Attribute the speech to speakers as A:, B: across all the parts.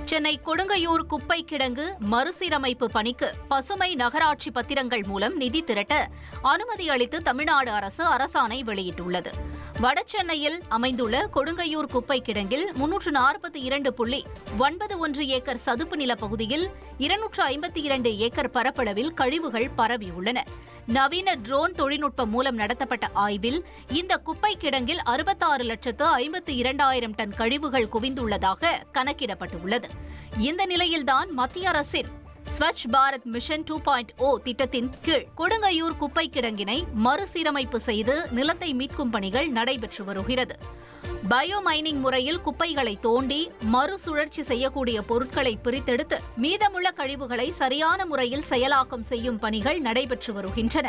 A: சென்னை கொடுங்கையூர் குப்பை கிடங்கு மறுசீரமைப்பு பணிக்கு பசுமை நகராட்சி பத்திரங்கள் மூலம் நிதி திரட்ட அனுமதி அளித்து தமிழ்நாடு அரசு அரசாணை வெளியிட்டுள்ளது. வடசென்னையில் அமைந்துள்ள கொடுங்கையூர் குப்பை கிடங்கில் 342.91 ஏக்கர் சதுப்பு நில பகுதியில் 252 ஏக்கர் பரப்பளவில் கழிவுகள் பரவியுள்ளன. நவீன ட்ரோன் தொழில்நுட்பம் மூலம் நடத்தப்பட்ட ஆய்வில் இந்த குப்பை கிடங்கில் 66,52,000 டன் கழிவுகள் குவிந்துள்ளதாக கணக்கிடப்பட்டுள்ளது. இந்த நிலையில்தான் மத்திய அரசின் ஸ்வச் பாரத் மிஷன் 2.0 திட்டத்தின் கீழ் கொடுங்கையூர் குப்பை கிடங்கினை மறுசீரமைப்பு செய்து நிலத்தை மீட்கும் பணிகள் நடைபெற்று வருகிறது. பயோ மைனிங் முறையில் குப்பைகளை தோண்டி மறுசுழற்சி செய்யக்கூடிய பொருட்களை பிரித்தெடுத்து மீதமுள்ள கழிவுகளை சரியான முறையில் செயலாக்கம் செய்யும் பணிகள் நடைபெற்று வருகின்றன.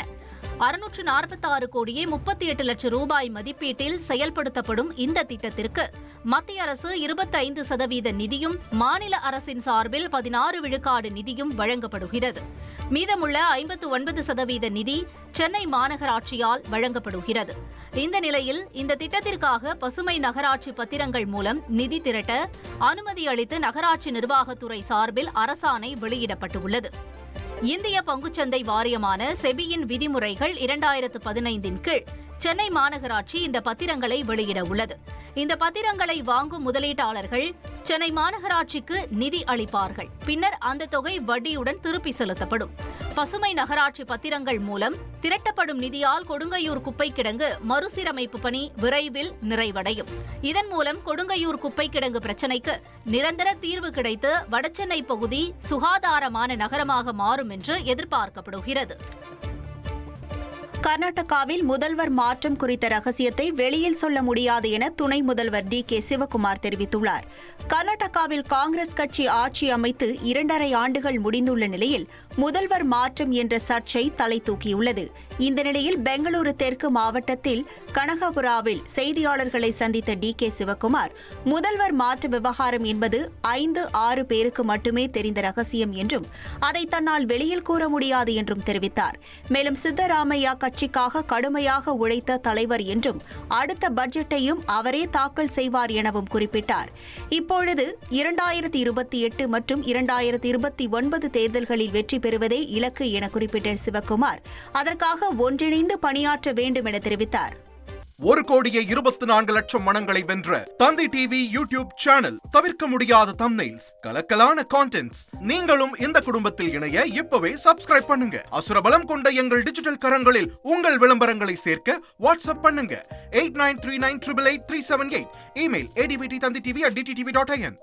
A: 646,38 ரூபாய் மதிப்பீட்டில் செயல்படுத்தப்படும் இந்த திட்டத்திற்கு மத்திய அரசு 25% நிதியும் மாநில அரசின் சார்பில் 16 விழுக்காடு நிதியும் வழங்கப்படுகிறது. மீதமுள்ள 59% நிதி சென்னை மாநகராட்சியால் வழங்கப்படுகிறது. இந்த நிலையில் இந்த திட்டத்திற்காக பசுமை நகராட்சி பத்திரங்கள் மூலம் நிதி திரட்ட அனுமதி அளித்து நகராட்சி நிர்வாகத்துறை சார்பில் அரசாணை வெளியிடப்பட்டுள்ளது. இந்திய பங்குச்சந்தை வாரியமான செபியின் விதிமுறைகள் 2015 கீழ் சென்னை மாநகராட்சி இந்த பத்திரங்களை வெளியிட உள்ளது. இந்த பத்திரங்களை வாங்கும் முதலீட்டாளர்கள் சென்னை மாநகராட்சிக்கு நிதி அளிப்பார்கள். பின்னர் அந்த தொகை வட்டியுடன் திருப்பி செலுத்தப்படும். பசுமை நகராட்சி பத்திரங்கள் மூலம் திரட்டப்படும் நிதியால் கொடுங்கையூர் குப்பை கிடங்கு மறுசீரமைப்பு பணி விரைவில் நிறைவடையும். இதன் மூலம் கொடுங்கையூர் குப்பை கிடங்கு பிரச்சினைக்கு நிரந்தர தீர்வு கிடைத்து வடசென்னை பகுதி சுகாதாரமான நகரமாக மாறும் என்று எதிர்பார்க்கப்படுகிறது.
B: கர்நாடகாவில் முதல்வர் மாற்றம் குறித்த ரகசியத்தை வெளியில் சொல்ல முடியாது என துணை முதல்வர் டி.கே. சிவக்குமார் தெரிவித்துள்ளார். கர்நாடகாவில் காங்கிரஸ் கட்சி ஆட்சி அமைத்து 2.5 ஆண்டுகள் முடிந்துள்ள நிலையில் முதல்வர் மாற்றம் என்ற சர்ச்சை தலை தூக்கியுள்ளது. இந்த நிலையில் பெங்களூரு தெற்கு மாவட்டத்தில் கனகபுராவில் செய்தியாளர்களை சந்தித்த டி.கே. சிவக்குமார் முதல்வர் மாற்ற விவகாரம் என்பது 5-6 பேருக்கு மட்டுமே தெரிந்த ரகசியம் என்றும் அதை தன்னால் வெளியில் கூற முடியாது என்றும் தெரிவித்தார். மேலும் சித்தராமையா கட்சிக்காக கடுமையாக உழைத்த தலைவர் என்றும் அடுத்த பட்ஜெட்டையும் அவரே தாக்கல் செய்வார் எனவும் குறிப்பிட்டார். இப்பொழுது 2028 மற்றும் 2029 தேர்தல்களில் வெற்றி பெறுவதே இலக்கு என குறிப்பிட்ட சிவக்குமார் அதற்காக ஒன்றிணைந்து பணியாற்ற வேண்டும் என தெரிவித்தார்.
C: 1,24,00,000 மனங்களை வென்ற தந்தி டிவி யூடியூப் சேனல். தவிர்க்க முடியாத தம்ப்நெயில்ஸ், கலக்கலான கான்டென்ட்ஸ். நீங்களும் இந்த குடும்பத்தில் இணைய இப்பவே சப்ஸ்கிரைப் பண்ணுங்க. அசுரபலம் கொண்ட எங்கள் டிஜிட்டல் கரங்களில் உங்கள் விளம்பரங்களை சேர்க்க வாட்ஸ்அப் பண்ணுங்க. 8939888378. Email advtthanditv@dttv.in.